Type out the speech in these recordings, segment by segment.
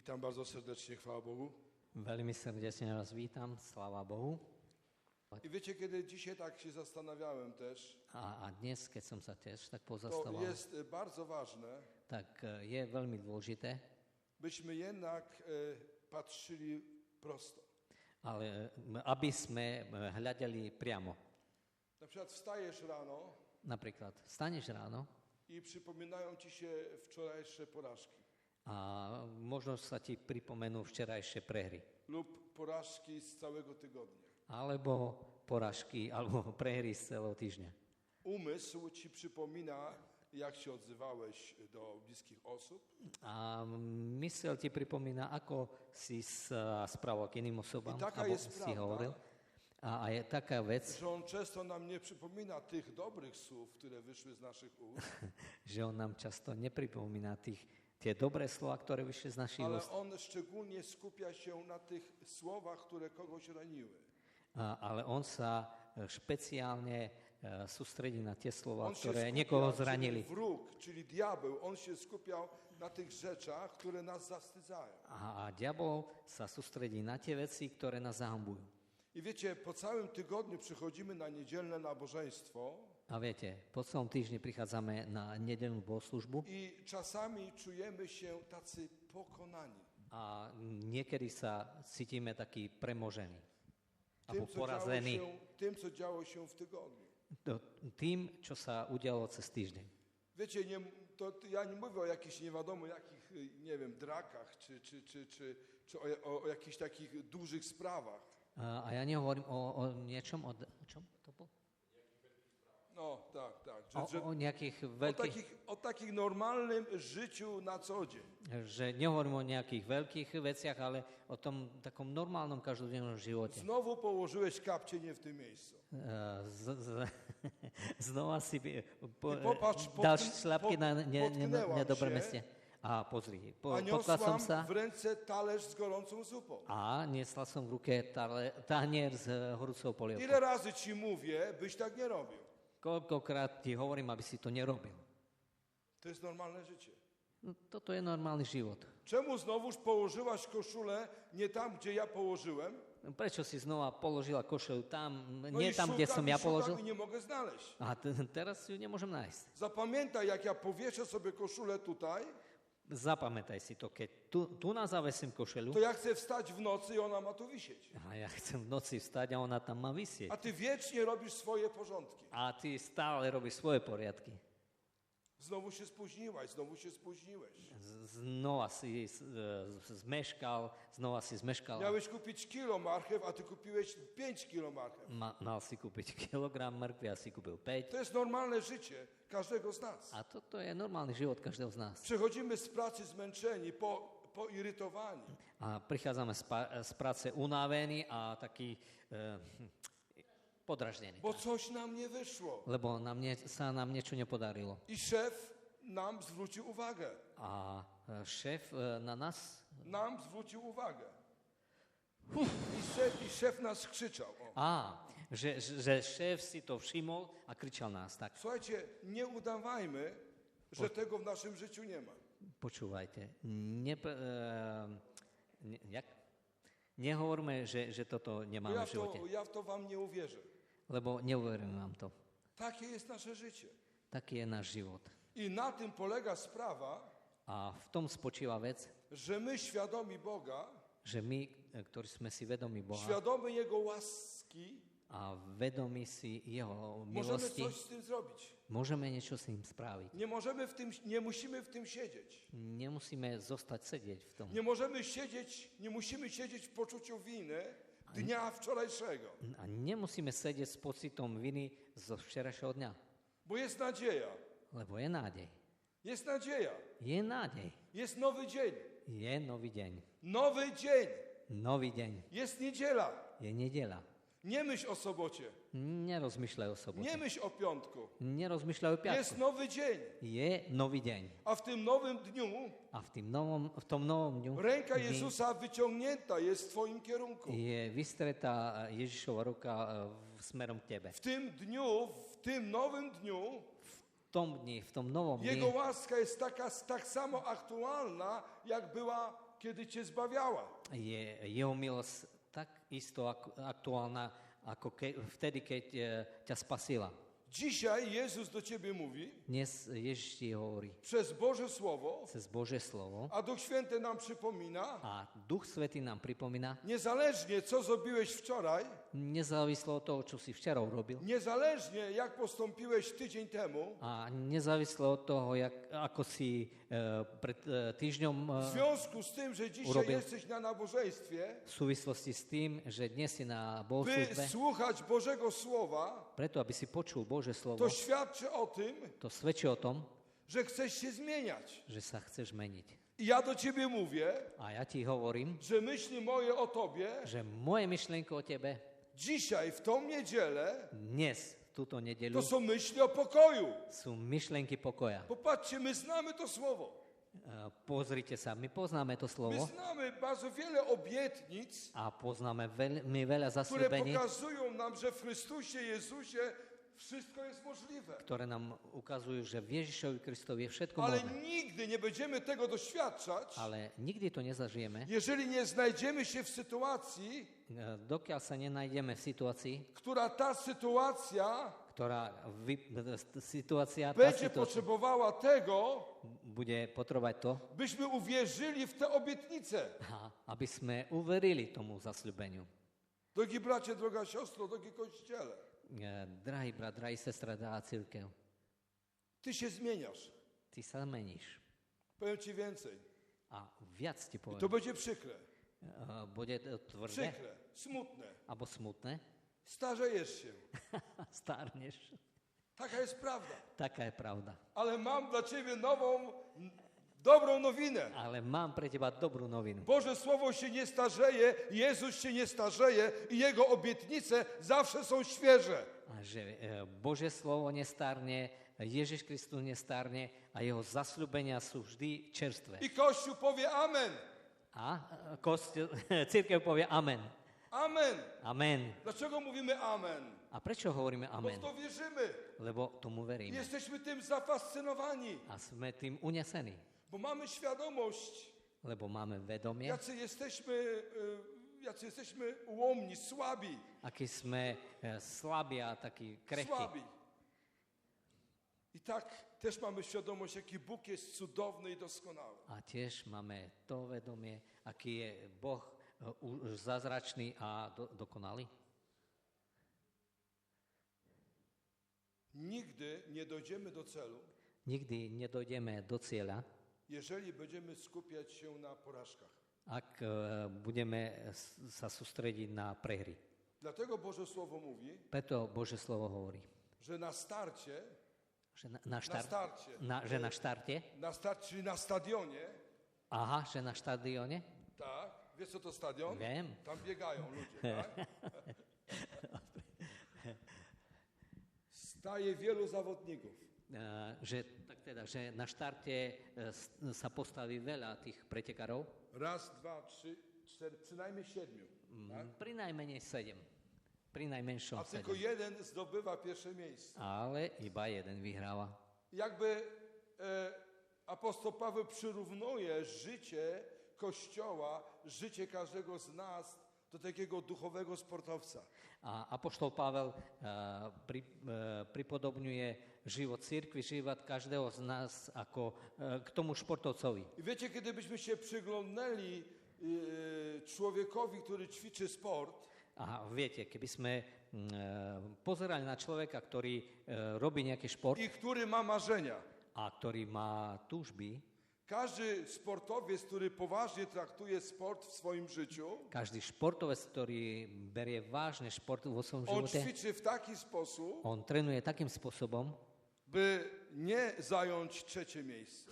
Witam bardzo serdecznie, chwała Bogu. Veľmi srdečne vás vítam, sláva Bohu. I wiecie, kiedy dzisiaj tak się zastanawiałem też, A dnes, keď som sa tiež tak to pozastaval, jest bardzo ważne, tak je veľmi dôležité, byśmy jednak patrzyli prosto. ale aby sme hľadali priamo. Na przykład wstajesz rano Napríklad, staneš ráno i przypominają ci się wczorajsze porażki a možno sa ti pripomenú včerajšie prehry. lub porażki z całego tygodnia. Alebo poražky, alebo prehry z celého týždňa. Umysł ci przypomina, jak się odzywałeś do bliskich osób, A mysel ti pripomína, ako si sa správal k iným osobám, I taká alebo je si pravda. hovoril. A je taká vec, że on często nam nie przypomina tych dobrych słów, które wyszły z naszych ust, že on nám často nepripomína tie dobré slova, ktoré vyšli z našich ale úst, on szczególnie skupia się na tych słowach, które kogoś raniły. ale on sa špeciálne sústredí na tie slova, On się ktoré niekoho skupiał, czyli zranili. wróg, czyli diabeł, on się skupiał na tych rzeczach, które nas zawstydzają. A diabol sa sústredí na tie veci, ktoré nás zahambujú. I wiecie, po całym tygodniu przychodzimy na niedzielne nabożeństwo A viete, po celom týždni prichádzame na nedeľnú bohoslužbu i czasami czujemy się tacy pokonani a niekedy sa cítime takí premožení alebo porazení tym, co działo się w tygodniu. tým, čo sa udialo cez týždeň. Wiecie, ja nie mówię o jakichś nie wiadomo jakich, nie wiem, drakach, czy o jakichś takich dużych sprawach. A ja nehovorím o niečom, o čom to bolo? No, tak. O nejakých veľkých, O takich normalnym życiu na co dzień. že nehovorím o nejakých veľkých veciach, ale o tom takom normálnom každodennom živote. Znowu położyłeś kapcie nie w tym miejscu. Znova si popatrz, dal šľapky na potknęłam nedobré się, mieste. A pozri, A potkla som niosłam sa w ręce talerz z gorącą zupą. a niesla som v ruke tanier s horúcou polievkou. Ile razy ci mówię, byś tak nie robił? Koľkokrát ti hovorím, aby si to nerobil. To jest normalne życie. No, toto je normálny život. Czemu znowuż położyłaś koszulę nie tam, gdzie ja położyłem? Prečo si znova položila košelu tam, No nie i tam, kde som ja položil? i nie mogę znaleźć. A teraz ju nemôžem nájsť. Zapamiętaj, jak ja powieszę sobie koszulę tutaj, Zapamätaj si to, keď tu na zavesím košelu, to ja chcę wstać w nocy i ona ma tu wisieć. a ja chcem v noci vstať a ona tam má vysieť. A ty wiecznie robisz swoje porządki. A ty stále robíš svoje poriadky. Znowu się spóźniłeś. Znova si zmeškal. Miałeś kupić kilo marchew, a ty kupiłeś 5 kilo marchew. Mal si kúpiť kilogram mrkvy a si kúpil 5. To jest normalne życie każdego z nas. A toto je normálny život každého z nás. Przechodzimy z pracy zmęczeni, poirytowani. A prichádzame z práce unavení a taký podraždený. Bo coś nam nie wyszło. Lebo sa nám niečo nepodarilo. I szef nam zwrócił uwagę. A šéf na nás... Nam zwrócił uwagę. I szef nas krzyczał. O. Že šéf si to všimol a kričal nás tak. Słuchajcie, nie udawajmy, że tego w naszym życiu nie ma. Počúvajte, nehovorme, že toto nemáme v živote. Ja w to wam nie uwierzę. Lebo neuverím vám to. Takie jest nasze życie. Taký je náš život. I na tym polega sprawa, A v tom spočíva vec, że my świadomi Boga, že my, ktorí sme si vedomi Boha świadomy Jego łaski, a vedomi si Jeho możemy milosti, coś z tym zrobić. môžeme niečo s ním spraviť. Nie musimy w tym siedzieć. Nemusíme zostať sedieť v tom. Nie musimy siedzieć w poczuciu winy dnia wczorajszego. A nemusíme sedieť s pocitom viny zo včerajšieho dňa. Bo jest nadzieja. Lebo je nádej. Jest nadzieja. Je nádej. Jest nowy dzień. Je nový deň. Nowy dzień. Nový deň. Jest niedziela. Je nedeľa. Nie myśl o sobocie. Nerozmýšľaj o sobote. Nie myśl o piątku. Nerozmýšľaj o Jest piatku. nowy dzień. Je nový deň. A w tym nowym dniu A v tom novom dňu ręka Jezusa wyciągnięta jest w twoim kierunku. je vystretá Ježišova ruka smerom k tebe. W tym nowym dniu tom dni, w tom novom Jego dni, łaska jest tak samo aktualna, jak była, kiedy cię zbawiała. je jeho milosť tak isto aktuálna, ako vtedy, keď ťa spasila. Dzisiaj Jezus do ciebie mówi Dnes Ježiš ti hovorí przez Boże Słowo, cez Božie slovo a Duch Święty nam przypomina, a Duch Svätý nám pripomína, niezależnie co zrobiłeś wczoraj, nezávislo od toho, čo si včera urobil niezależnie jak postąpiłeś tydzień temu, a nezávislo od toho, ako si pred týždňom w związku z tym, że dzisiaj urobil. jesteś na nabożeństwie, v súvislosti s tým, že dnes si na by bohoslužbe, słuchać Bożego Słowa, preto aby si počul Bože slovo, to świadczy o tym, to svedčí o tom, że chcesz się zmieniać. že sa chceš meniť. I ja do ciebie mówię, A ja ti hovorím, że myśli moje o tobie že moje myšlienky o tebe dzisiaj, w tą niedzielę, dnes, v túto to nedeľu, są myśli o pokoju. sú myšlienky pokoja. Popatrzcie, my znamy to słowo. Pozrite sa, my poznáme to My slovo znamy bardzo wiele obietnic, a poznáme veľmi veľa które zasľúbení, pokazują nam, że w Chrystusie Jezusie wszystko jest możliwe. ktoré nám ukazujú, že v Ježišovi Kristovi je všetko Ale možné. nigdy nie będziemy tego doświadczać, Ale nikdy to nezažijeme, jeżeli nie znajdziemy się w sytuacji, dokiaľ sa nenájdeme v situácii, która ta sytuacja situácia tá będzie situácia potrzebowała tego, bude potrebovať to, byśmy uwierzyli w te obietnice. aby sme uverili tomu zasľúbeniu. Drogi bracie, droga siostro, drogi Kościele, Drahý brat, drahý sestra, drahá církev, ty się zmieniasz. ty sa meníš. Powiem ci więcej. A viac ti I to poviem. będzie przykre. Bude to tvrdé Przykre, smutne. alebo smutné. Starzejesz się. Stárneš. Taka jest prawda. Taká je pravda. Ale mam dla ciebie nową, dobrą nowinę. Ale mám pre teba dobrú novinu. Boże Słowo się nie starzeje, Jezus się nie starzeje i Jego obietnice zawsze są świeże. A že Božie slovo nestárne, Ježiš Kristus nestárne a jeho zasľúbenia sú vždy čerstvé. I Kościół powie amen. A církev povie amen. Amen. Amen. Dlaczego mówimy amen? A prečo hovoríme Bo amen? w to wierzymy. Lebo tomu veríme. Jesteśmy tym zafascynowani, A sme tým unesení. bo mamy świadomość, Lebo máme vedomie, jacy jesteśmy ułomni, słabi, aký sme slabí a takí krehkí. słabi. I tak też mamy świadomość, jaki Bóg jest cudowny i doskonały. A tiež máme to vedomie, aký je Boh zázračný a dokonalý. Nigdy nie dojdziemy do celu, Nikdy nedojdeme do cieľa, jeżeli będziemy skupiać się na porażkach. ak budeme sa sústrediť na prehry. Dlatego Boże Słowo mówi, Preto Bože slovo hovorí, że na starcie, že na štarte, czyli na stadionie, aha, že na štadióne, tak, wiesz co to stadion? Wiem. Tam biegają ludzie, tak? Staje wielu zawodników. že na štarte sa postaví veľa tých pretekárov, Raz, dwa, trzy, cztery, przynajmniej 7. Tak? pri najmenej 7, pri najmenšom A tylko 7, jeden zdobywa pierwsze miejsce. ale iba jeden vyhráva. Jakby apostoł Paweł przyrównuje życie Kościoła, życie każdego z nas do takiego duchowego sportowca. A apoštol Pavel pripodobňuje život cirkvi, život každého z nás ako k tomu športovcovi. I wiecie, kiedy byśmy się przyglądnęli człowiekowi, który ćwiczy sport, A viete, keby sme pozerali na človeka, ktorý robí nejaký šport i który ma marzenia. a ktorý má túžby, Każdy sportowiec, który poważnie traktuje sport w swoim życiu, každý športovec, ktorý berie vážne šport vo svojom on živote, ćwiczy w taki sposób, on trénuje takým spôsobom, by nie zająć trzecie miejsce,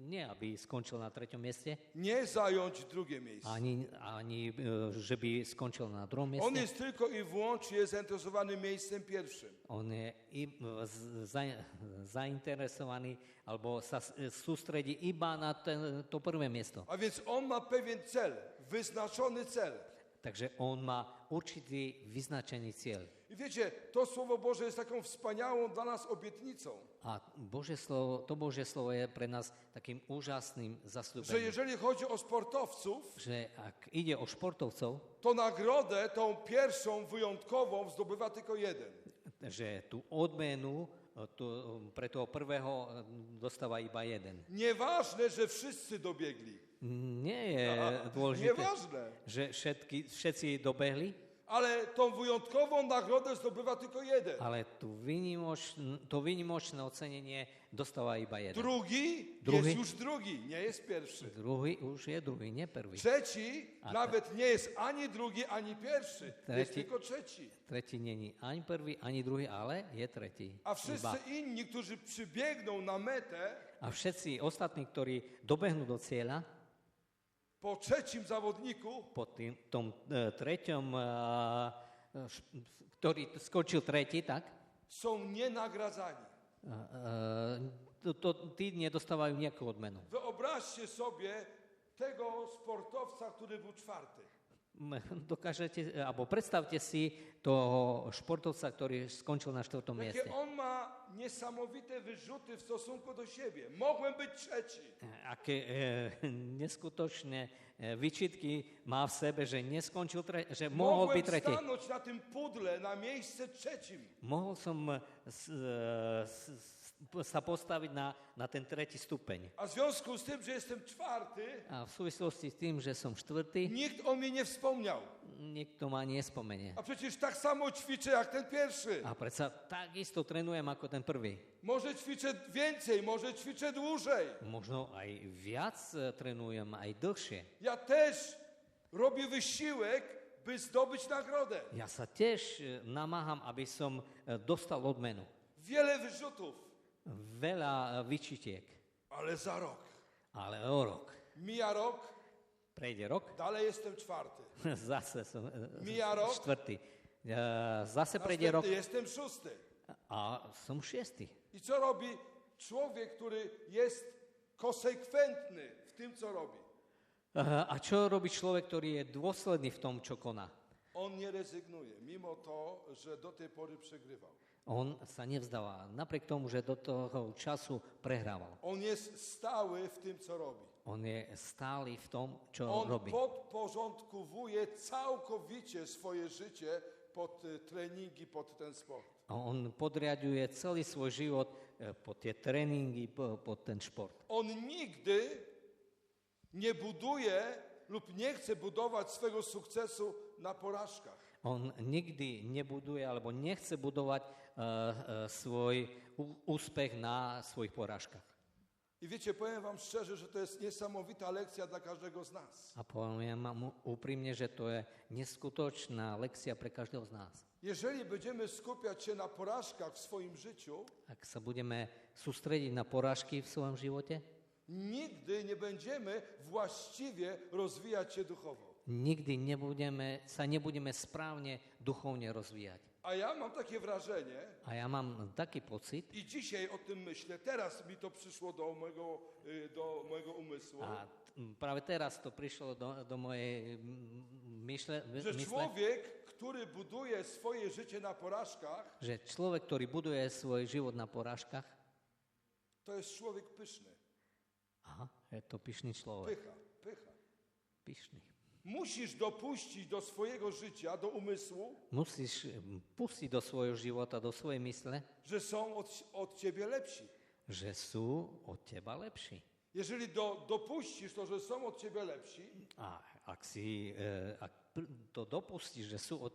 nie aby skončil na 3. mieste, nie zająć drugie miejsce. ani že by skončil na 2. On mieste. jest tylko i wyłącznie zainteresowany miejscem pierwszym. On je zainteresovaný alebo sa sústredí iba na to prvé miesto. A więc on ma pewien cel, wyznaczony cel. Takže on má určitý vyznačený cieľ. I wiecie, to Słowo Boże jest taką wspaniałą dla nas obietnicą, A Božie slovo je pre nás takým úžasným że zasľúbením. jeżeli chodzi o sportowców, Že ak ide o športovcov, to nagrodę, tą pierwszą, wyjątkową, zdobywa tylko jeden. že tú odmenu pre toho prvého dostáva iba jeden. Nieważne, że wszyscy dobiegli. Nie je dôležité, Nieważne. že všetci dobehli, Ale tą wyjątkową nagrodę zdobywa tylko jeden. ale to výnimočné ocenenie dostáva iba jeden. Drugi Drugi? jest już drugi, nie jest pierwszy. Druhý už je druhý, nie prvý. Trzeci nawet nie jest ani drugi, ani pierwszy. Jest Tretí. tylko trzeci. Tretí není ani prvý, ani druhý, ale je tretí. A wszyscy inni, którzy przybiegną na metę A všetci ostatní, ktorí dobehnú do cieľa, po trzecim zawodniku, po tom treťom, ktorý skočil tretí, tak są nienagradzani. tí nedostávajú nejakú odmenu. Wyobraźcie sobie tego sportowca, który był czwarty. Dokážete, alebo predstavte si toho športovca, ktorý skončil na 4. mieste. Jakie on ma niesamowite wyrzuty w stosunku do siebie. Mogłem być trzeci. Aké neskutočné vyčitky má v sebe, že neskončil, že mohol byť Mogłem tretí. stanąć na tym pudle na miejsce trzecim. Mohol som sa postaviť na ten tretí stupeň. A w związku z tym, że jestem czwarty, A v súvislosti s tým, že som štvrtý, nikt o mnie nie wspomniał. niekto ma nespomenie. A przecież tak samo ćwiczę jak ten pierwszy. A predsa takisto trénujem ako ten prvý. Może ćwiczę więcej, może ćwiczę dłużej. Možno aj viac trénujem, aj dlhšie. Ja też robię wysiłek, by zdobyć nagrodę. Ja sa tiež namáham, aby som dostal odmenu. Wiele wyrzutów, Veľa vyčitiek, ale za rok. ale o rok. Mija rok, Prejde rok, dalej jestem czwarty. zase som Mija rok. štvrtý. Zase prejde rok Następny jestem szósty. a som šiestý. I co robi człowiek, który jest konsekwentny w tym, co robi? A čo robí človek, ktorý je dôsledný v tom, čo koná? On nie rezygnuje, mimo to, że do tej pory przegrywał. On sa nevzdáva, napriek tomu, že do toho času prehrával. On jest stały w tym, co robi. On je stály v tom, čo On robí. podporządkowuje całkowicie swoje życie pod treningi, pod ten sport. A on podriaduje celý svoj život pod tie tréningy, pod ten šport. On nigdy nie buduje lub nie chce budować swego sukcesu na porażkach. On nikdy nebuduje alebo nechce budovať svoj úspech na svojich porážkach. I wiecie, powiem wam szczerze, że to jest niesamowita lekcja dla każdego z nas. A poviem vám úprimne, že to je neskutočná lekcia pre každého z nás. Jeżeli będziemy skupiać się na porażkach w swoim życiu, Ak sa budeme sústrediť na porážky v svojom živote, nigdy nie będziemy właściwie rozwijać się duchowo. nikdy sa nebudeme správne duchovne rozvíjať. A ja mam takie wrażenie, A ja mám taký pocit, i dzisiaj o tym myślę, teraz mi to przyszło do mojego umysłu, práve teraz to prišlo do mojej mysle, że człowiek, który buduje swoje życie na porażkach, že človek, ktorý buduje svoj život na porážkach, to jest człowiek pyszny. je to pyšný človek. Pycha. Pyšný. Musisz dopuścić do swojego życia, do umysłu, Musíš pustiť do svojho života, do svojej mysle, że są od ciebie lepsi. že sú od teba lepší. Jeżeli dopuścisz to, że są od ciebie lepsi, A ak to dopustíš, že sú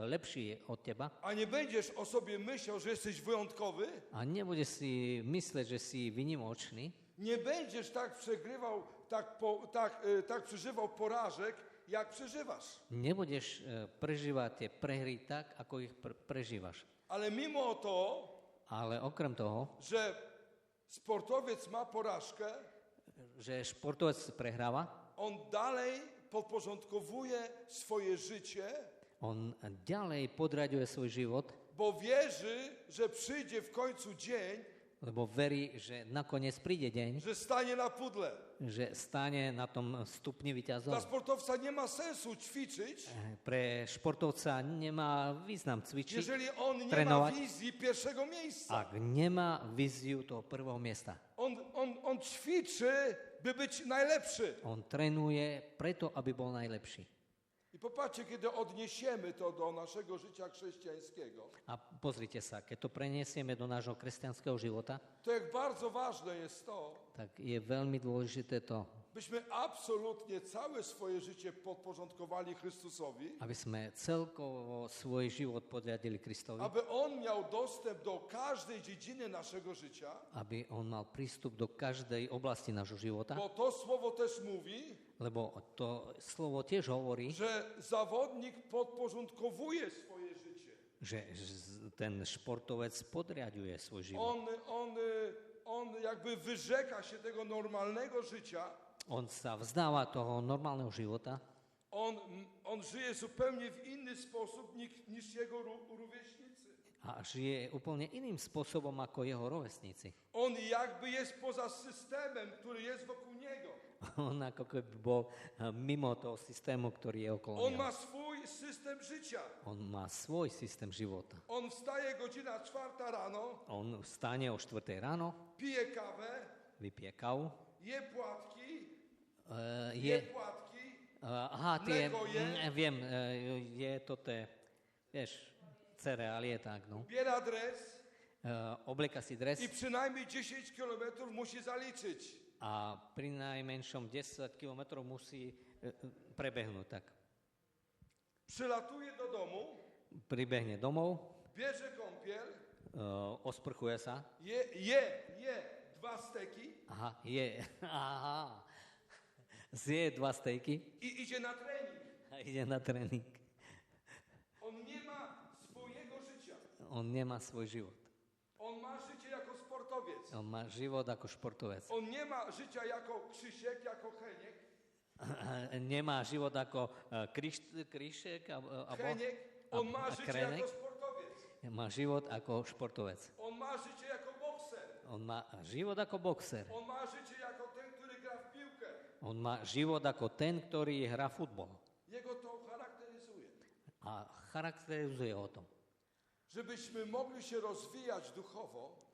lepší od teba a nie będziesz o sobie myślał, że jesteś wyjątkowy, a nebudeš si mysleť, že si vynimočný, nie będziesz tak przegrywał, tak przeżywał porażek, jak przeżywasz. nebudeš prežívať tie prehry tak, ako ich prežívaš. Ale mimo to, Ale okrem toho, że sportowiec ma porażkę, že športovec prehráva, on dalej podporządkowuje swoje życie, on ďalej podraďuje svoj život, bo wierzy, że przyjdzie w końcu dzień, lebo verí, že nakoniec príde deň, że stanie na pudle. že stane na tom stupni víťazov. Dla sportowca nie ma sensu ćwiczyć, Pre športovca nemá význam cvičiť, jeżeli on nie ma trénovať, wizji pierwszego miejsca. ak nemá víziu toho prvého miesta. On ćwiczy, by być najlepszy. On trénuje preto, aby bol najlepší. I popatrzcie, kiedy odniesiemy to do naszego życia chrześcijańskiego, A pozrite sa, keď to preniesieme do nášho kresťanského života, to jak bardzo ważne jest to, tak je veľmi dôležité to, byśmy absolutnie całe swoje życie podporządkowali Chrystusowi, aby sme celkovo svoj život podriadili Kristovi, aby On miał dostęp do każdej dziedziny naszego życia, aby on mal prístup do každej oblasti nášho života, bo to słowo też mówi, lebo to slovo tiež hovorí, że zawodnik podporządkowuje swoje życie. že ten športovec podriaduje svoj život. On jakby wyrzeka się tego normalnego życia, On sa vzdáva toho normálneho života, on żyje zupełnie w inny sposób niż jego rówieśnicy. a žije úplne iným spôsobom ako jeho rovesníci. On jakby jest poza systemem, który jest wokół niego. On ako keby bol mimo toho systému, ktorý je okolo On neho. ma swój system życia. On má svoj systém života. On wstaje godzina 4 rano, On vstane o 4 ráno, pije kawę, vypije kávu, je płatki, je... płatki, Aha, tie... mléko je. Viem, je to té... Vieš, cereálie, tak, no. biera dres Oblieka si dres i przynajmniej 10 kilometrów musi zaliczyć. a pri najmenšom 10 kilometrov musí prebehnúť, tak. Przylatuje do domu, Pribehne domov, bierze kąpiel, osprchuje sa, je 2 steki zje 2 stejky i idzie na trening. a ide na tréning. On nie ma swojego życia. On nemá svoj život. On ma życie jako sportowiec. On má život ako športovec. On nie ma życia jako Krzysiek, jako Heniek. Nemá život ako Kryšek alebo Heniek. On ma życie Krenek. jako sportowiec. Má život ako športovec. On ma życie jako bokser. On má život ako boxer. On ma życie jako ten, który gra w piłkę. On má život ako ten, ktorý hrá futbol. Jego to charakteryzuje. A charakterizuje ho to. Żebyśmy mogli się rozwijać duchowo,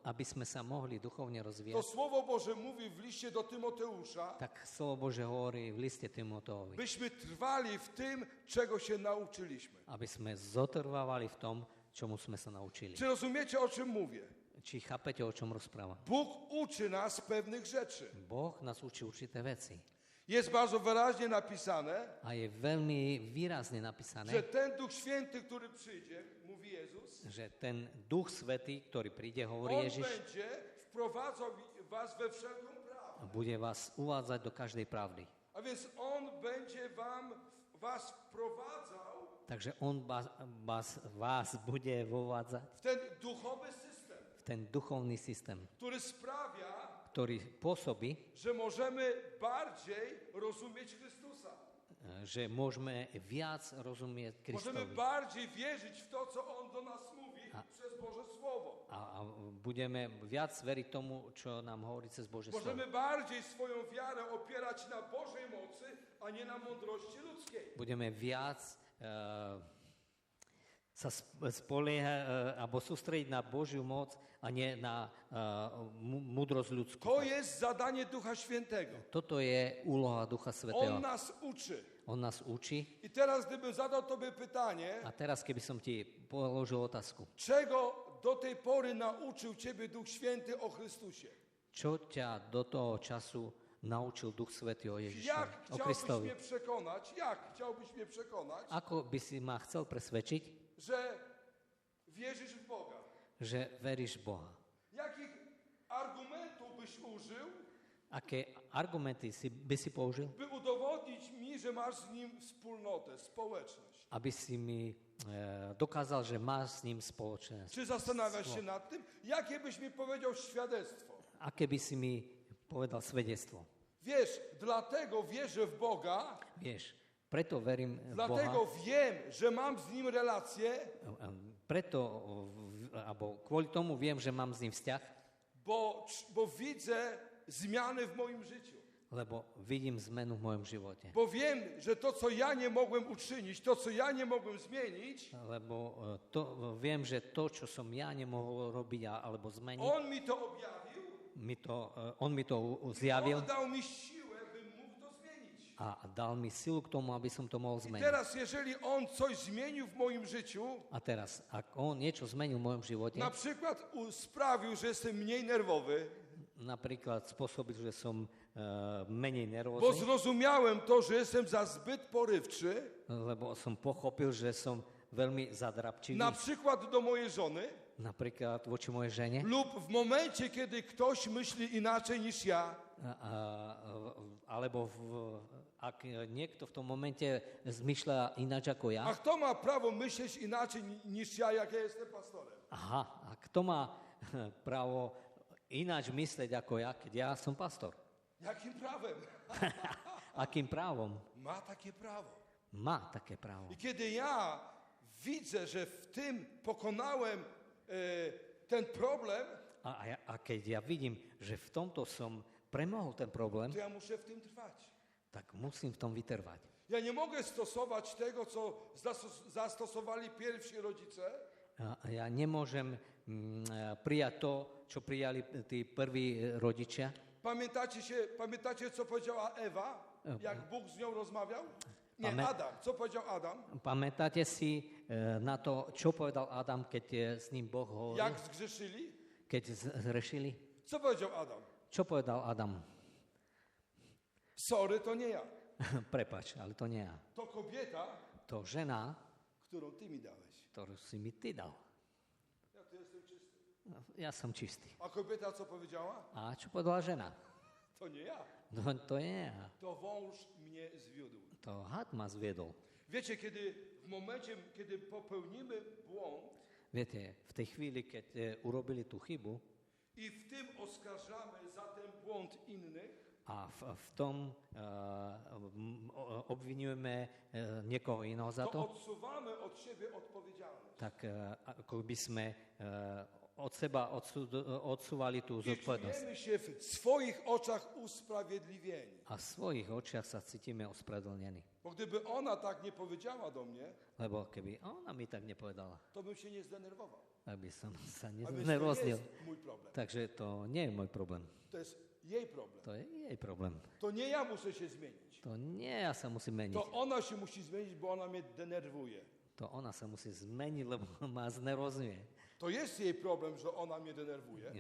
Aby sme sa mohli duchovne to rozvíjať, Słowo Boże mówi w liście do Tymoteusza, tak slovo Bože hovorí v liste Timoteovi, byśmy trwali w tym, czego się nauczyliśmy. aby sme zotrvávali v tom, čomu sme sa naučili. Czy rozumiecie, o czym mówię? Či chápete, o čom rozprávam? Bóg uczy nas pewnych rzeczy. Boh nás učí určité veci. Jest bardzo wyraźnie napisane, A je veľmi výrazne napísané, że ten Duch Święty, który przyjdzie, mówi Jezus, že ten Duch Svätý, ktorý príde, hovorí On Ježiš, będzie wprowadzał was we wszelką prawdę. bude vás uvádzať do každej pravdy. A więc On będzie was wprowadzał Takže on vás bude vovádzať w ten duchowy system, v ten duchovný systém, który sprawia, ktorý pôsobí, że możemy bardziej rozumieć Chrystusa. že môžeme viac rozumieť Możemy Kristovi bardziej wierzyć w to, co On do nas mówi przez Boże Słowo. a budeme viac veriť tomu, čo nám hovorí cez Božie slovo. Możemy bardziej swoją wiarę opierać na Bożej mocy, a nie na mądrości ludzkiej. Budeme viac sa spoliehať alebo sústrediť na Božiu moc a nie na múdrosť ľudskú. To jest zadanie Ducha Świętego. Toto je úloha Ducha On Svätého. nas uczy. On nás učí. I teraz, gdybym zadał Tobie pytanie, A teraz, keby som ti položil otázku, czego do tej pory nauczył Ciebie Duch Święty o Chrystusie? čo ťa do toho času naučil Duch Svätý o Ježišovi, Jak o chciałbyś Kristovi? mnie przekonać, Ako by si ma chcel presvedčiť, że wierzysz w Boga? že veríš Boha? Jakich argumentów byś użył, Aké argumenty by si použil, by udowodnić mi, że masz z Nim wspólnotę, społeczność? aby si mi dokázal, že máš s ním spoločné? Czy zastanawiasz się nad tym? Jakie byś mi powiedział świadectwo? Aké by si mi povedal svedectvo? Wiesz, dlatego wierzę w Boga, Vieš, preto verím v Boha, dlatego wiem, że mam z Nim relację, preto, alebo kvôli tomu viem, že mám s ním vzťah, bo widzę zmiany w moim życiu. lebo vidím zmenu v mojom živote. Bo wiem, że to, co ja nie mogłem uczynić, to, co ja nie mogłem zmienić, Lebo viem, že to, čo som ja nemohol robiť alebo zmeniť, on mi to objawił. on mi to zjavil On dał mi siłę, bym mógł to zmienić. a dal mi silu k tomu, aby som to mohol I zmeniť. teraz, jeżeli on coś zmienił w moim życiu, A teraz, ak on niečo zmenil v mojom živote, na przykład sprawił, że jestem mniej nerwowy, napríklad spôsobil, že som menej bo nervózny, zrozumiałem to, że jestem za zbyt porywczy, lebo som pochopil, že som veľmi zadrapčivý, na przykład do mojej żony, napríklad voči mojej žene, lub w momencie, kiedy ktoś myśli inaczej niż ja, alebo ak niekto v tom momente zmyšľa ináč ako ja, a kto ma prawo myśleć inaczej niż ja, jak ja jestem pastorem? aha, a kto má právo ináč myslieť ako ja, keď ja som pastor? Jakim prawem? Akým právom? Ma takie prawo. Má také právo. I kiedy ja widzę, że w tym pokonałem ten problem, A keď ja vidím, že v tomto som premohol ten problém, to ja muszę w tym trwać. tak musím v tom vytrvať. Ja nie mogę stosować tego, co zastosowali pierwsi rodzice, A ja nemôžem prijať to, čo prijali tí prví rodičia. Pamiętacie, co powiedziała Ewa, jak Bóg z nią rozmawiał? Nie, Adam. Co powiedział Adam? Pamätáte si na to, čo povedal Adam, keď s ním Boh hovoril, Jak zgrzeszyli? keď zrešili? Co powiedział Adam? Čo povedal Adam? Sorry, to nie ja. Prepač, ale to nie ja. To kobieta, To žena, którą ty mi dałeś. ktorú si mi ty dal. Ja tu jestem czysty. Ja som čistý. A kobieta co powiedziała? A čo povedala žena? To nie ja. No to nie ja. To wąż mnie zwiódł. To had ma zviedol. Wiecie, w momencie, kiedy popełnimy błąd Viete, v tej chvíli, keď urobili tú chybu i w tym oskarżamy za ten błąd innych, a v tom obvinujeme niekoho iného za to to, odsuwamy od siebie odpowiedzialność. tak ako by sme od seba odsúvali tú I zodpovednosť. czujemy się w swoich oczach usprawiedliwieni. A v svojich očiach sa cítime ospravedlnení. Bo gdyby ona tak nie powiedziała do mnie, Lebo keby ona mi tak nepovedala, to bym się nie zdenerwował. tak by som sa A więc to nie nezneroznil. jest mój problem. Takže to nie je môj problém. To jest jej problem. To je jej problém. To nie ja muszę się zmienić. To nie ja sa musím meniť. To ona się musi zmienić, bo ona mnie denerwuje. To ona sa musí zmeniť, lebo ma znervozňuje. To jest jej problem, że ona mnie denerwuje.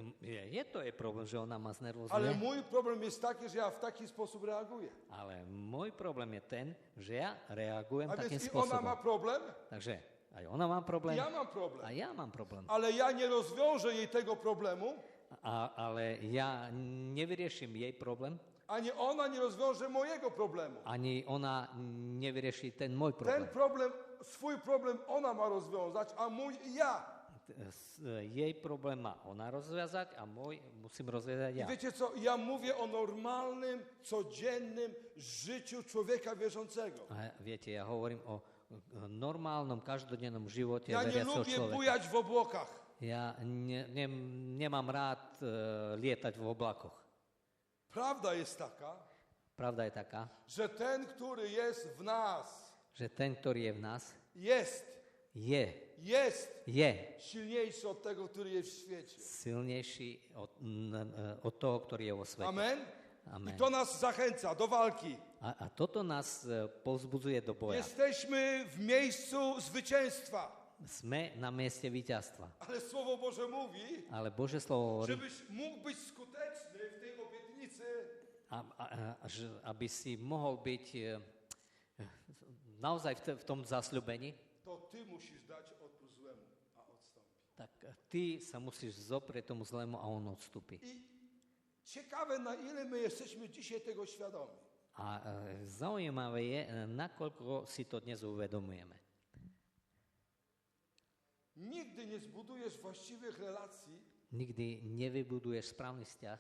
Je to jej problém, že ona ma Ale znervozňuje. mój problem jest taki, że ja w taki sposób reaguję. Ale môj problém je ten, že ja reagujem A takým więc i ona ma spôsobom. problem, Takže aj ona má i problém, ja mam problem. a ja mám problém. Ale ja nie rozwiążę jej tego problemu, Ale ja nevyrieším jej problém, ani ona nie rozwiąże mojego problemu. ani ona nevyrieši ten môj Ten problém. problem, swój problem ona ma rozwiązać, a mój ja. Jej problém má ona rozviazať a môj musím rozviazať I ja. wiecie co, ja mówię o normalnym, codziennym życiu człowieka wierzącego. A viete, ja hovorím o normálnom, každodennom živote Ja nie veriaceho lubię človeka. bujać w obłokach. Ja nemám rád lietať v oblakoch. Prawda jest taka, Pravda je taká, że ten, który jest w nas, že ten, ktorý je v nás, jest je silniejszy od tego, który jest w świecie. silnejší od toho, ktorý je vo svete. Amen? Amen. I to nas zachęca do walki. A toto nás povzbudzuje do boja. Jesteśmy w miejscu zwycięstwa. Sme na mieste víťazstva. Ale Słowo Boże mówi, Ale Bože slovo hovorí, żebyś mógł być skuteczny w tej obietnicy, aby si mohol byť naozaj v tom zasľúbení, to ty musisz dać odpór złemu, a odstąpi. tak ty sa musíš zoprieť tomu zlému a on odstúpi. I ciekawe, na ile my jesteśmy dzisiaj tego świadomi. A zaujímavé je, nakoľko si to dnes uvedomujeme. Nigdy nie zbudujesz właściwych relacji Nikdy nevybuduješ správny vzťah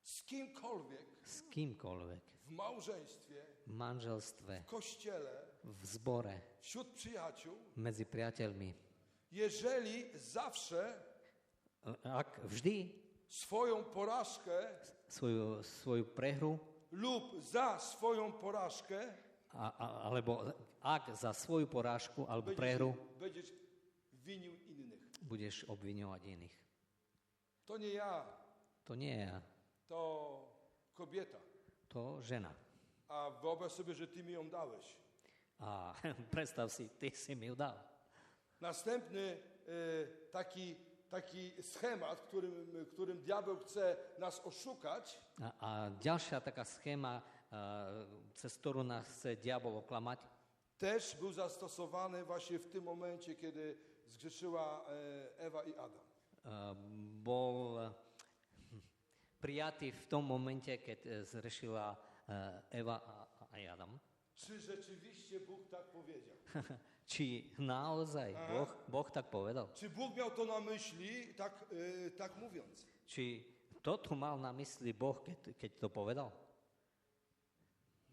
z kimkolwiek s kýmkoľvek w małżeństwie, v manželstve, w kościele, v zbore, wśród przyjaciół, medzi priateľmi. jeżeli zawsze Ak vždy swoją porażkę svoju prehru, lub za swoją porażkę alebo ak za svoju porážku alebo prehru będziesz winił innych. budeš obviňovať iných. To nie ja, To nie je ja, to kobieta. to žena. A wyobraź sobie, że ty mi ją dałeś. A predstav si, ty si mi ju dal. Następny taki schemat, którym diabeł chce nas oszukać, A ďalšia taká schéma, cez ktorú nás chce diabol oklamať, też był zastosowany właśnie w tym momencie, kiedy zgrzeszyła Ewa i Adam. bol prijatý v tom momente, keď zrešila Eva a Adam. Czy rzeczywiście Bóg tak powiedział? Či naozaj Boh tak povedal? Czy Bóg miał to na myśli, tak mówiąc? Či to tu mal na mysli Boh, keď to povedal?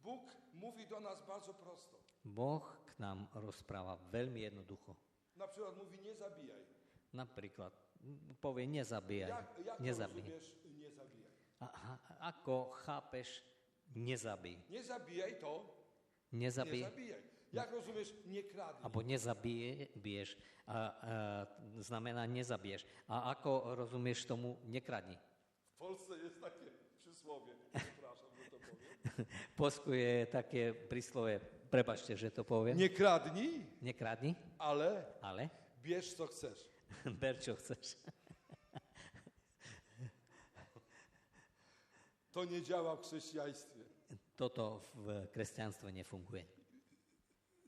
Bóg mówi do nas bardzo prosto. Boh k nám rozpráva veľmi jednoducho. Na przykład mówi nie zabijaj. Napríklad povie nezabíjaj. Jak Nezabíj. rozumiesz nie zabijaj? Ako chápeš nezabíj? Nie zabijaj to, nie Nezabíj. zabijaj. Jak rozumiesz nie kradnij? Alebo nezabiješ, znamená nezabiješ. A ako rozumieš tomu nekradni? W Polsce jest takie przysłowie, przepraszam, że to powiem. V Polsku je také príslovie, prepáčte, že to poviem. Nie kradnij, Nekradni, ale bierz co chcesz. ber, čo chceš. To nie działa w chrześcijaństwie. Toto v kresťanstve nefunguje.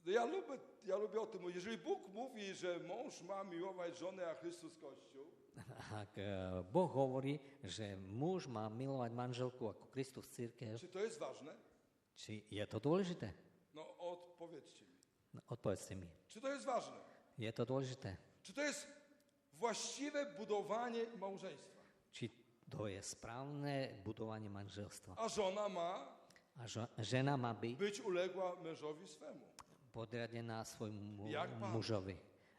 No ja lubię o tym mówić. Jeżeli Bóg mówi, że mąż ma miłować żonę, a Chrystus Kościół, Ak Boh hovorí, že muž má milovať manželku ako Kristus církev, czy to jest ważne? či je to dôležité? No odpowiedzcie mi. No, odpovedzte mi. Czy to jest ważne? Je to dôležité? Czy to jest właściwe budowanie małżeństwa? Či to je správne budovanie manželstva? A żona ma A žena má byť być uległa mężowi swemu. podriadená svojmu Jak pán. mužovi.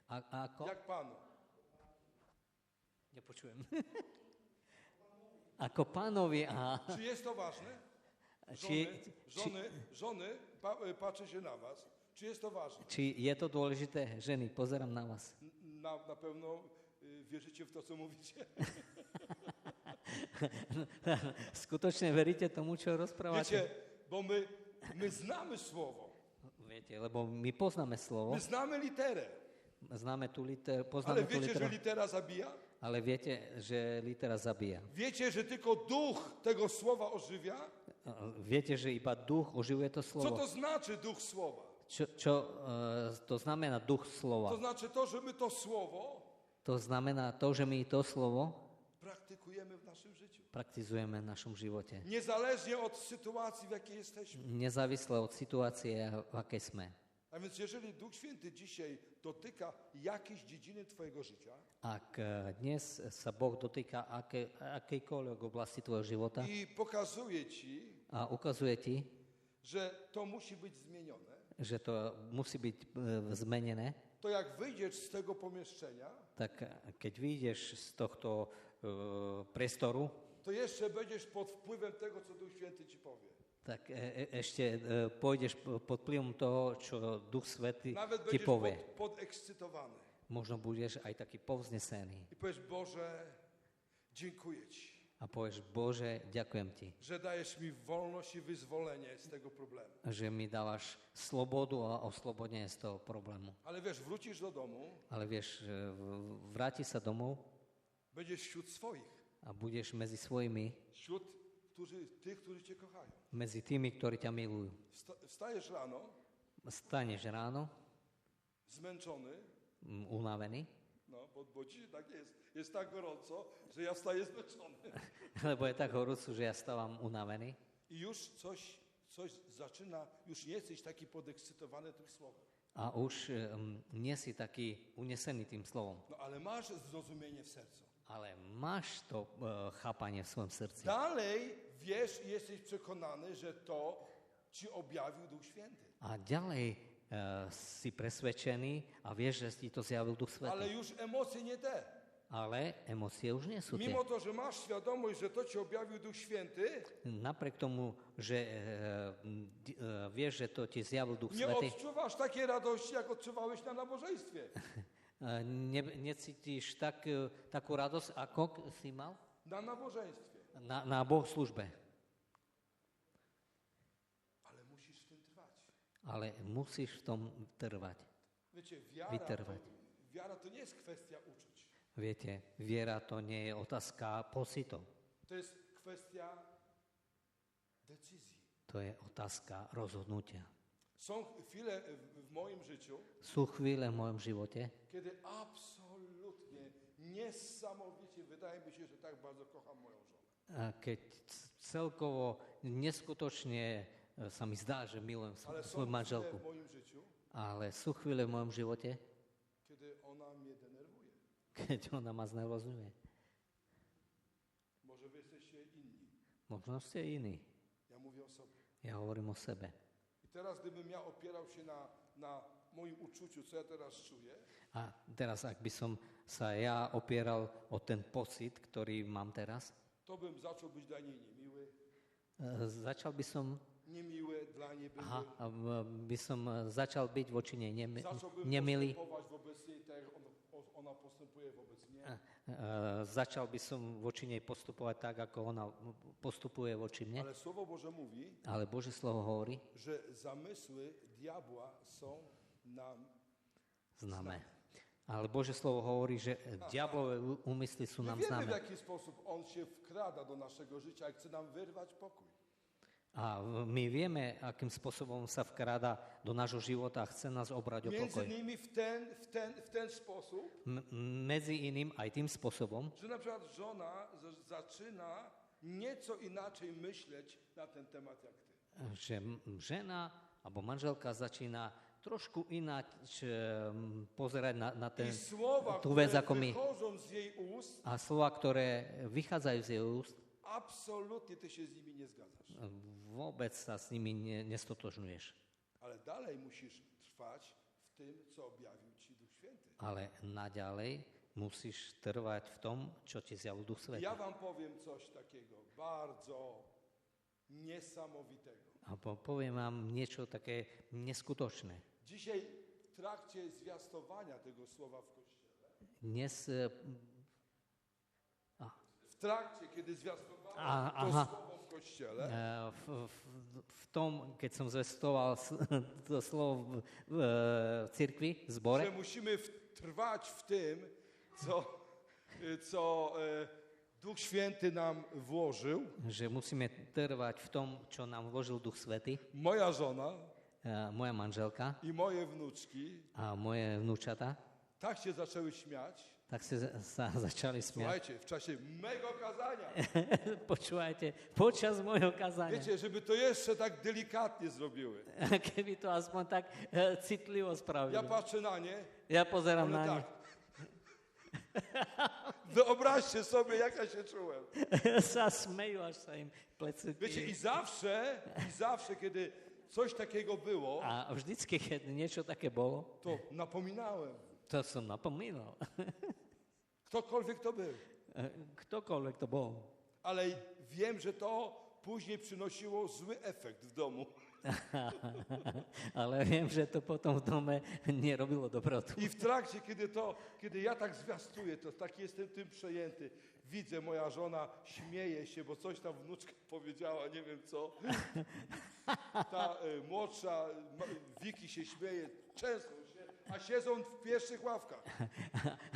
A ako? Jak Panu. Nepočujem. Ako pánovi. Czy jest to ważne? Żony, patrzę się na was. Czy jest to ważne? Či je to dôležité? Ženy, pozerám na vás. Na pewno wierzycie w to, co mówicie. Skutočne veríte tomu, čo rozprávate? Wiecie, bo my znamy słowo. Viete, lebo my poznáme slovo, My znamy literę. známe tú literu, Ale poznáme tú wiecie, że literu, litera zabija? ale viete, že litera zabíja. Wiecie, że tylko duch tego słowa ożywia? Viete, že iba duch oživuje to Co slovo. to znaczy duch słowa? Čo to znamená duch slova? To znaczy to, że my to słowo To znamená to, že my to slovo praktykujemy w naszym życiu. praktizujeme v našom živote. Niezależnie od sytuacji, w jakiej jesteśmy. Nezávisle od situácie, v akej sme. A więc jeżeli Duch Święty dzisiaj dotyka jakiejś dziedziny twojego życia Ak dnes sa Boh dotýka akejkoľvek oblasti tvojho života i pokazuje ci, a ukazuje ti, że to musi być zmienione, že to musí byť zmenené, to jak wyjdziesz z tego pomieszczenia, tak keď vyjdeš z tohto priestoru, to jeszcze będziesz pod wpływem tego, co Duch Święty ci powie. tak ešte pôjdeš pod vplyvom toho, čo Duch Svätý Nawet ti będziesz povie. podekscytowany. Možno budeš aj taký povznesený I powiesz, Boże, dziękuję Ci, a povieš, Bože, ďakujem ti, że dajesz mi wolność i wyzwolenie z tego problemu. že mi dávaš slobodu a oslobodenie z toho problému. Ale wiesz, wrócisz do domu, Ale vieš, vráti sa domov będziesz wśród swoich, a budeš medzi svojimi, wśród tych, którzy Cię kochają. medzi tými, ktorí ťa milujú. Wstajesz rano, Staneš ráno, zmęczony, unavený, no, bo dzisiaj tak jest. Jest tak gorąco, że ja wstaję zmęczony. lebo je tak horúco, že ja stávam unavený I już coś zaczyna, już nie jesteś taki podekscytowany tym słowem. a už nie si taký unesený tým slovom. No ale masz zrozumienie w sercu. Ale máš to chápanie v svojom srdci. Dalej wiesz i jesteś przekonany, że to Ci objawił Duch Święty. A ďalej si presvedčený a vieš, že ti to zjavil Duch Ale Svätý. już emocje nie te. ale emócie už nie sú tie. Mimo to, że masz świadomość, że to ci objawił Duch Święty, Napriek tomu, že vieš, že to ti zjavil Duch nie Svätý, odczuwasz takiej radości, jak odczuwałeś na nabożeństwie. necítiš takú radosť, ako si mal Na nabożeństwie. na bohoslužbe. Ale musisz w tym trwać. Ale musíš v tom trvať. Wiecie, Wytrwać. wiara to nie jest kwestia uczuć. Viete, viera to nie je otázka pocitov. To jest kwestia decyzji. To je otázka rozhodnutia. Są chwile w moim życiu, Sú chvíle v mojom živote, kiedy absolutnie, niesamowicie wydaje mi się, że tak bardzo kocham moją żonę. keď celkovo neskutočne sa mi zdá, že milujem Ale są svoju chwile manželku. w moim życiu, Ale sú chvíle v mojom živote, kiedy ona mnie denerwuje. keď ona ma znervozňuje. Może wy jesteście inni. Možno ste iní. Ja mówię o sobie. Ja hovorím o sebe. I teraz, gdybym ja opierał się na moim uczuciu, co ja teraz czuję, A teraz, ak by som sa ja opieral o ten pocit, ktorý mám teraz, to bym zaczął być dla niej niemiły, začal by som, niemiły dla niej były. by som začal byť voči nej Zacząłbym nemilý. postępować wobec niej tak, jak ona postępuje wobec mnie. Začal by som voči nej postupovať tak, ako ona postupuje voči mne. Ale Słowo Boże mówi, Ale Božie slovo hovorí, że zamysły diabła są nam známe. Ale Božie slovo hovorí, že diablové úmysly sú My nám wiemy, w známe. jaki sposób on się wkrada do naszego życia i chce nam wyrwać pokój. A my vieme, akým spôsobom sa vkráda do nášho života a chce nás obrať o Między pokoj. innymi w ten sposób, Medzi iným aj tým spôsobom, że na przykład żona zaczyna nieco inaczej myśleć na ten temat jak ty. že žena alebo manželka začína trošku ináč pozerať na I słowa, tú vec które ako my. wychodzą z jej ust, A slova, ktoré vychádzajú z jej úst, absolutnie ty się z nimi nie zgadzasz. vôbec sa s nimi nestotožňuješ. Ale dalej musisz trwać w tym, co objawił ci Duch Święty. Ale naďalej musíš trvať v tom, čo ti zjavil Duch Svätý. Ja wam powiem coś takiego bardzo niesamowitego. A poviem vám niečo také neskutočné. Dzisiaj w trakcie zwiastowania tego słowa w Kościele, Dnes w trakcie, kiedy zwiastowałem to aha. słowo w Kościele, v tom, keď som zvestoval to slovo v cirkvi, v zbore, że musimy trwać w tym, co Duch Święty nam włożył. že musíme trvať v tom, čo nám vložil Duch Svätý, Moja żona moja manželka i moje wnuczki a moje vnúčata, tak się zaczęły śmiać. tak sa začali smiať. Słuchajcie, w czasie mego kazania. Počúvajte, počas môjho kazania. Wiecie, żeby to jeszcze tak delikatnie zrobiły. Keby to aspoň tak citlivo Ja spravili. patrzę na nie, Ja pozerám one na tak. ne. Wyobraźcie sobie, jak ja się czułem. Sa smejú, až sa im Wiecie, plecy. i zawsze, kiedy coś takiego było, A vždycky, keď niečo také bolo, to napominałem. to som napomínal. Ktokolwiek to był. Ktokoľvek to bol. Ale wiem, że to później przynosiło zły efekt w domu. Ale viem, že to potom v dome nerobilo dobrotu. I w trakcie, kiedy ja tak zwiastuję, to tak jestem tym przejęty. Widzę, moja żona śmieje się, bo coś tam wnuczka powiedziała, nie wiem co. Ta młodsza Wiki się śmieje, często się, a siedzą w pierwszych ławkach.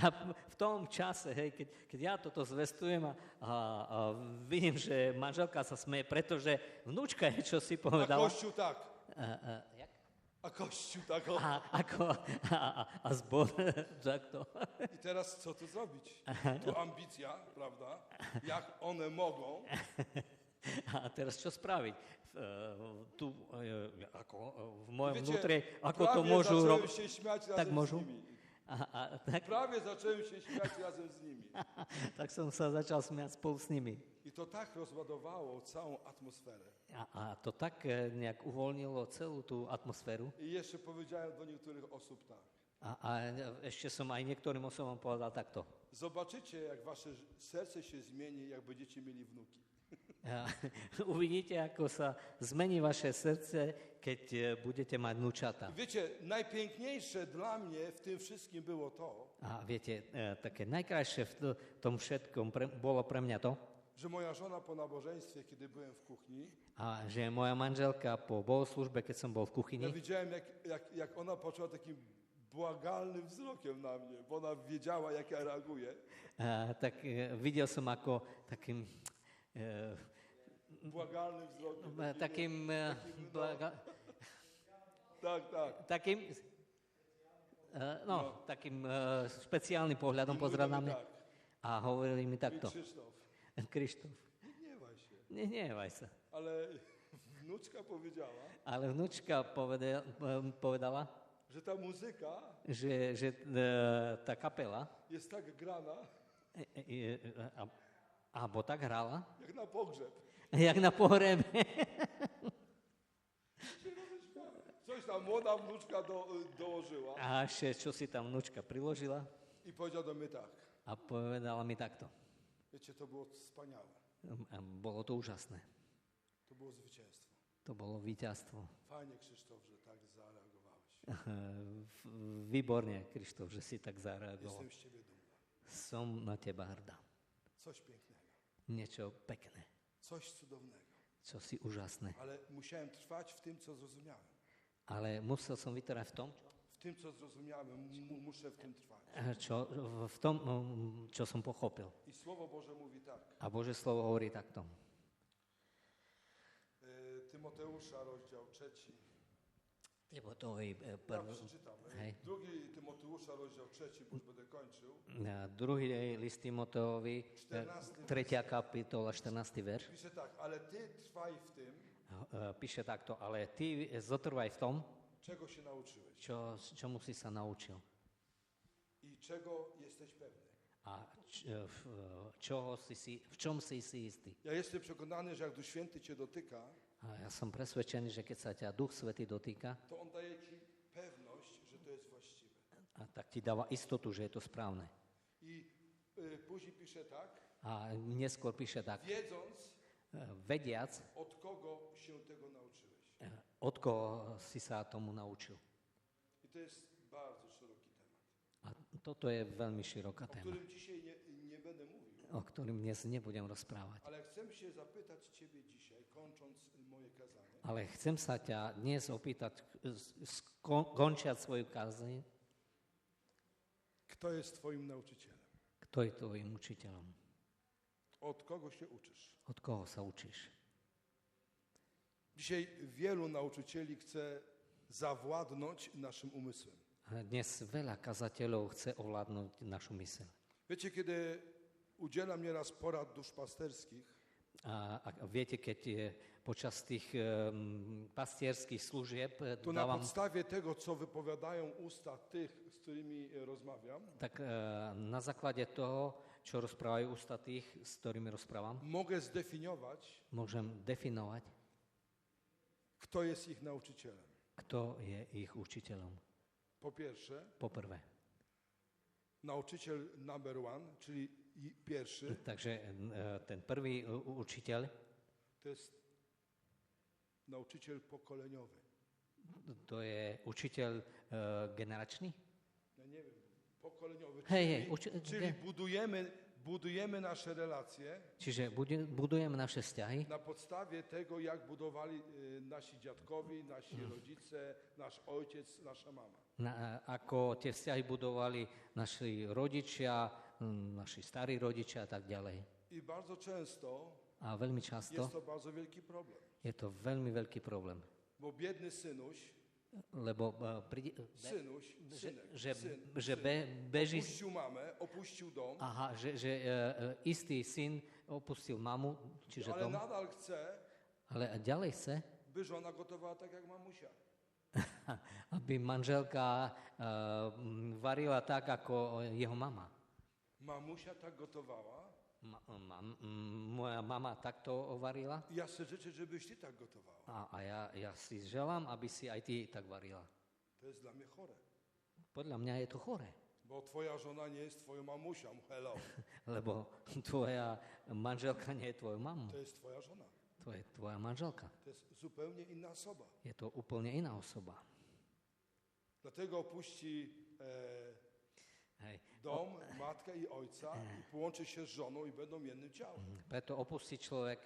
A v tom čase, hej, keď ja toto zvestujem a vidím, že manželka sa smeje, pretože vnúčka je, čo si A povedala. Kościół tak. Jak? A Kościół tak. O. A zbor takto. I teraz co tu zrobić? Tu ambicja, prawda? Jak one mogą. A teraz čo spraviť? Tu, ako v mojom Wiecie, vnútri, ako to prawie môžu zacząłem robiť? się śmiać Tak razem z môžu? nimi. Tak, Prawie zacząłem się śmiać razem z nimi. tak som sa začal smiať spolu s nimi. I to tak rozładowało całą atmosferę. A to tak nejak uvoľnilo celú tú atmosféru. I jeszcze powiedziałem do niektórych osób tak. A ešte som aj niektorým osobom povedal takto. Zobaczycie, jak wasze serce się zmieni, jak będziecie mieli wnuki. A uvidíte, ako sa zmení vaše srdce, keď budete mať vnúčata. Wiecie, najpiękniejsze dla mnie w tym wszystkim było to, A viete, také najkrajšie v tom všetkom bolo pre mňa to, że moja żona po nabożeństwie, kiedy byłem w kuchni, a že moja manželka po bohoslužbe, keď som bol v kuchyni, ja widziałem, jak ona poczęła takim błagalnym wzrokiem na mnie, bo ona wiedziała, jak ja reaguję. tak videl som ako takým Błagalnym wzrokiem. takým Tak. takým špeciálnym pohľadom I pozrel na mówili mňa tak, a hovorili mi takto. Krzysztof, Krištof, nie gniewaj się. nehnevaj sa. Ale wnuczka powiedziała, Ale vnúčka povedala, że ta muzyka že tá kapela jest tak grana, alebo tak hrala, jak na pogrzeb. jak na pohrebe. Coś tam młoda wnuczka dołożyła A ešte, čo si tam vnúčka priložila i powiedział do mnie tak. a povedala mi takto. Wiecie, to było wspaniałe. A bolo to úžasné. To było zwycięstwo. To bolo víťazstvo. Fajnie, Krzysztof, że tak zareagowałeś. Výborne, Krištof, že si tak zareagoval. Jestem z ciebie dumna. Som na teba hrdá. Coś pięknego. Niečo pekné, Coś cudownego. čo si úžasné. Ale musiałem trwać w tym, co zrozumiałem. Ale musel som vytrvať v tom, W tym, co zrozumiałem, muszę w tym trwać. v tom, čo som pochopil. I Słowo Boże mówi tak. A Bože slovo hovorí takto. Tymoteusza, rozdział 3. Timoteovi Ja prvý, przeczytam. hej. Drugi Tymoteusza, rozdział 3, już będę kończył. druhý list Timoteovi, 3. kapitola, 14. verš. Pisze tak, ale ty trwaj w tym, Píše takto, ale ty zotrvaj v tom, czego się nauczyłeś čomu si sa naučil. i czego jesteś pewny. A v čom si istý. Ja jestem przekonany, że jak Duch Święty cię dotyka, A ja som presvedčený, že keď sa ťa Duch Svätý dotýka, to On daje ci pewność, że to jest właściwe. a tak ti dáva istotu, že je to správne. I później pisze tak, A neskôr píše tak, wiedząc, vediac, od kogo się tego nauczyłeś. od koho si sa tomu naučil. I to jest bardzo szeroki temat, A toto je veľmi široká o téma, którym dzisiaj nie będę mówił. o ktorým dnes nebudem rozprávať. Ale chcę się zapytać Ciebie dzisiaj, kończąc moje kazanie, Ale chcem sa ťa dnes opýtať, končiať svoju kázeň, kto jest Twoim nauczycielem? kto je tvojim učiteľom? Od kogo się uczysz? Od koho sa učíš? Dzisiaj wielu nauczycieli chce zawładnąć naszym umysłem. A dnes veľa kazateľov chce ovládnuť našu myseľ. Wiecie, kiedy udzielam nieraz porad duszpasterskich, A viete, keď je počas tých pastierských služieb to na dávam, podstawie tego, co wypowiadają usta tych, z którymi rozmawiam, tak na základe toho, čo rozprávajú ústa tých, s ktorými rozprávam, mogę zdefiniować, môžem definovať, kto jest ich nauczycielem. kto je ich učiteľom. Po pierwsze, Poprvé. nauczyciel number one, czyli pierwszy, Takže ten prvý učiteľ, to jest nauczyciel pokoleniowy. to je učiteľ generačný. Ja nie wiem, pokoleniowy, Hej, czyli budujemy nasze relacje Čiže budujeme naše vzťahy na podstawie tego, jak budowali nasi dziadkowie, nasi rodzice, nasz ojciec, nasza mama. ako tie vzťahy budovali naši rodičia, naši starí rodičia a tak ďalej. I bardzo często A veľmi často jest to bardzo wielki problem, je to veľmi veľký problém, bo biedny synuś, lebo beží, opuścił mamę, opuścił dom, že istý syn opustil mamu, čiže ale dom, nadal chce, ale ďalej chce, by żona gotowała tak jak mamusia. aby manželka varila tak, ako jeho mama. Mamusia tak gotowała, Moja mama takto varila i ja sobie życzę, żebyś ty tak gotowała. a ja si želám, aby si aj ty tak varila. To jest dla mnie chore, Podľa mňa je to chore, Bo twoja żona nie jest twoją mamusią. Hello. lebo tvoja manželka nie je tvojou mamou. To jest twoja żona. To je tvoja manželka. To jest zupełnie inna osoba. Je to úplne iná osoba. Dlatego opuści Hej. dom, matkę i ojca i połączy się z żoną i będą jednym ciałem. Preto opustí človek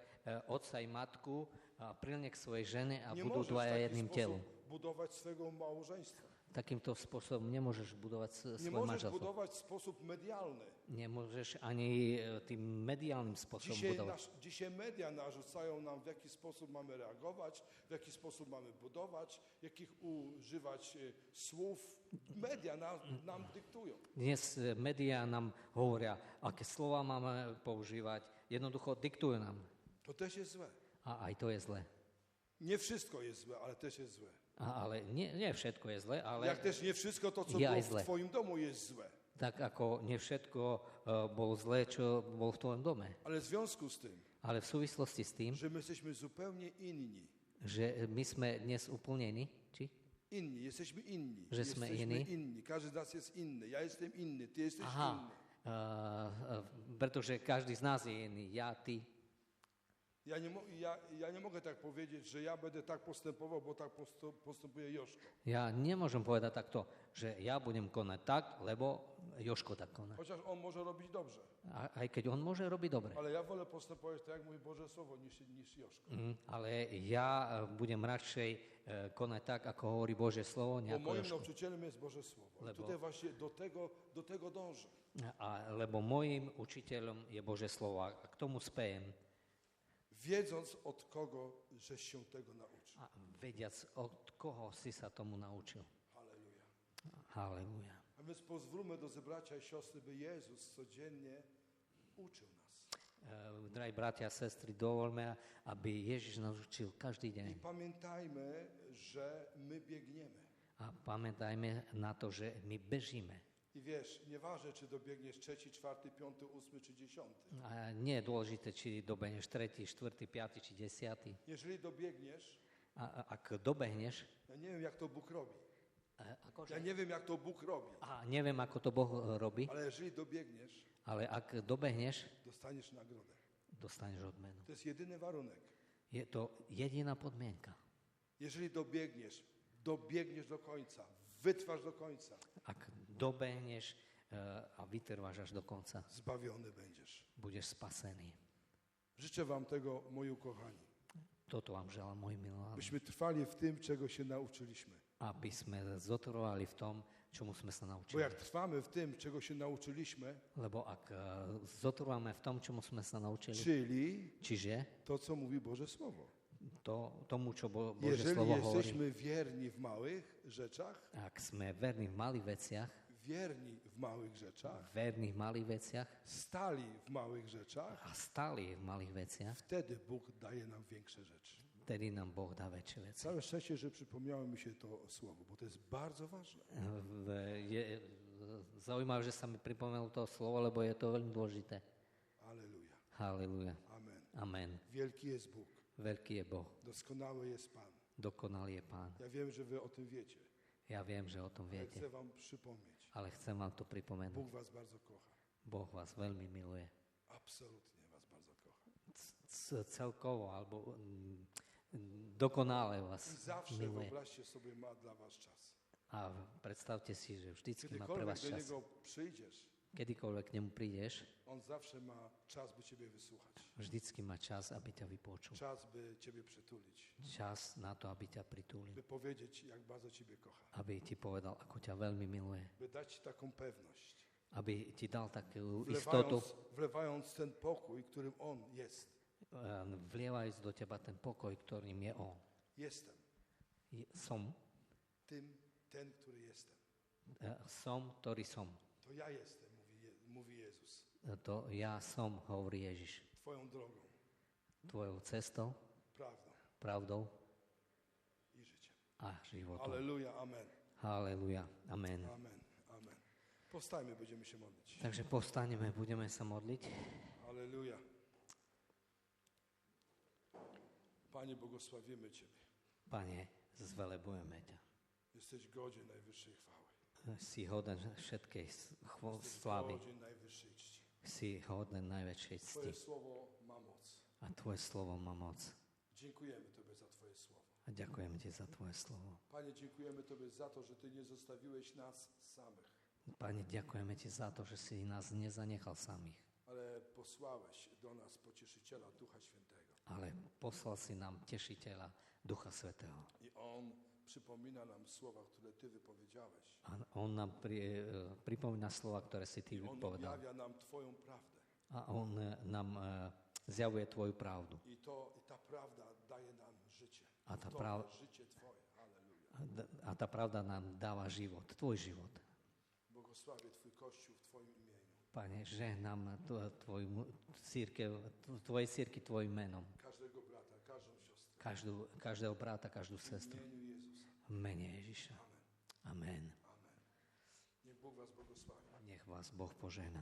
otca i matku a prilne k svojej žene a Nie budú możesz w dvaja taki jedným telom. sposób budować swojego małżeństwa. Takýmto spôsobom nemôžeš budovať Nie svoje możesz manželstvo. budować w sposób medialny. Nemôžeš ani tým mediálnym spôsobom budovať. Dzisiaj media narzucają nam, w jaki sposób mamy reagować, w jaki sposób mamy budować, jakich używać słów. Media nam dyktują. Dnes médiá nám hovoria, aké slova máme používať. Jednoducho diktujú nám. To też jest złe. A aj to je zlé. Nie wszystko jest złe, ale też jest złe. Ale nie všetko je zlé, ale Jak też nie wszystko to, co Ja było jest złe. w twoim domu, jest złe. tak ako nie všetko bolo zlé, čo bolo v tvojom dome. Ale w związku z tym, Ale v súvislosti s tým, że my jesteśmy zupełnie inni, že my sme dnes úplne iní, či? jesteśmy inni, Że sme jesteśmy inni? inni, każdy z nas jest inny, ja jestem inny, ty jesteś Aha, inny. pretože každý z nás je iný. Ja, ty. Ja nie mogę tak powiedzieć, że ja będę tak postępował, bo tak postępuje Joszko. Ja nemôžem povedať takto, že ja budem konať tak, lebo Joško tak koná. Chociaż on może robić dobrze, Aj keď on môže robiť dobre. ale ja wolę postępować tak, jak mówi Boże Słowo, niż Joszko. Ale ja budem radšej konať tak, ako hovorí Božie slovo, Bo nejako moim Joško. nauczycielem jest Boże Słowo. I Lebo- tutaj właśnie do tego dążę. Lebo môjim učiteľom je Božie slovo. A k tomu spejem, Wiedząc od kogo, żeś się tego nauczył. a vediac, od koho si sa tomu naučil. Halleluja. Halleluja. A więc pozwólmy, drodzy bracia i siostry, by Jezus codziennie uczył nas. Drahí bratia a sestry, dovolme, aby Ježiš nás učil každý I deň. pamiętajmy, że my biegniemy. A pamätajme na to, že my bežíme. I wiesz, nieważne, czy dobiegniesz 3., 4., 5., 8. czy 10. A nie je dôležité, či dobehneš 3., 4., 5. či 10. Jeżeli dobiegniesz, Ak dobehneš, ja nie wiem, jak to Bóg robi. akože, Ja nie wiem, jak to Bóg robi. neviem, ako to Boh robí, Ale jeżeli dobiegniesz, ale ak dobehneš, dostaniesz nagrodę. dostaneš odmenu. To jest jedyny warunek. Je to jediná podmienka. Jeżeli dobiegniesz do końca, wytrwasz do końca, Ak dobehneš a vytrváš až do konca, zbawiony będziesz. budeš spasený. Życzę wam tego, moi ukochani. Toto vám želám, moji milovaní. Byśmy trwali w tym, czego się nauczyliśmy. Aby sme zotrvali v tom, čomu sme sa Bo naučili. jak trwamy w tym, czego się nauczyliśmy, Lebo ak zotrváme v tom, čomu sme sa naučili, czyli čiže to, co mówi Boże Słowo. tomu, čo Božie Jeżeli slovo hovorí, jesteśmy wierni w małych rzeczach, ak sme verní v malých veciach, wierni w małych rzeczach, verní v malých veciach stali w małych rzeczach, a stáli v malých veciach, wtedy Bóg daje nam większe rzeczy. vtedy nám Boh dá väčšie veci. Całe szczęście, że przypomniało mi się to słowo, bo to jest bardzo ważne. Je zaujímavé, že sa mi pripomenulo to slovo, lebo je to veľmi dôležité. Aleluja. Halleluja. Amen. Amen. Wielki jest Bóg. Veľký je Boh. Doskonały jest Pan. Dokonalý je Pán. Ja wiem, że wy o tym wiecie, Ja viem, že o tom ale viete, chcę wam przypomnieć. ale chcem vám to pripomenúť. Bóg was bardzo kocha. Boh vás veľmi miluje. Absolutnie was bardzo kocha. Celkovo, alebo dokonale I vás zawsze, miluje. wyobraźcie sobie, ma dla was czas. A predstavte si, že vždycky má pre Kiedykolwiek vás do čas. Niego przyjdziesz, Kedykoľvek k nemu prídeš, On zawsze ma czas, by ciebie wysłuchać. vždycky má čas, aby ťa vypočul. Czas, by ciebie przytulić. Čas na to, aby ťa pritúlil. By powiedzieć, jak bardzo ciebie kocha. Aby ti povedal, ako ťa veľmi miluje. By dać ci taką pewność. Aby ti dal takú istotu, Wlewając ten pokój, którym On jest. vlievajúc do teba ten pokoj, ktorým je on. Jestem Som, ten, który jestem. som, ktorý som. To ja jestem, mówi Jezus. To ja som, hovorí Ježiš. Twoją drogą, Tvojou cestou, prawdą pravdou i życiem. a životom. Aleluja, amen. Halleluja. Amen. Amen, amen. Powstajmy, będziemy się modlić. Takže povstaneme, budeme sa modliť. Aleluja. Panie, błogosławimy Ciebie. Pane, zvelebujeme ťa. Jesteś godzien najwyższej chwały. Si hoden všetkej Jesteś slávy. godzien najwyższej czci. Si hoden najväčšej Twoje cti. słowo ma moc. A Tvoje slovo má moc. Dziękujemy Tobie za Twoje słowo. A ďakujem Ti za Tvoje slovo. Panie, dziękujemy Tobie za to, że Ty nie zostawiłeś nas samych, Pane, ďakujeme Ti za to, že si nás nezanechal samých, ale posłałeś do nas Pocieszyciela Ducha Świętego. ale poslal si nám tešiteľa Ducha Svätého. I On przypomina nam słowa, które Ty wypowiedziałeś. A on nám pripomína slova, ktoré si Ty I On povedal. objawia nam Twoją prawdę. A on nám zjavuje Tvoju pravdu. I ta prawda daje nam życie. A ta To prav- życie Twoje. Halleluja. A tá pravda nám dáva život, Tvoj život. Błogosławię Twój Kościół w Twoim imieniu. Pane, žehnám Tvojej círky Tvojim menom. Każdego brata, każdą siostrę. Každého bráta, každú W sestru. imieniu Jezusa. V mene Ježiša. Amen. Amen. Amen. Niech Bóg Was błogosławi. Nech vás Boh požehná.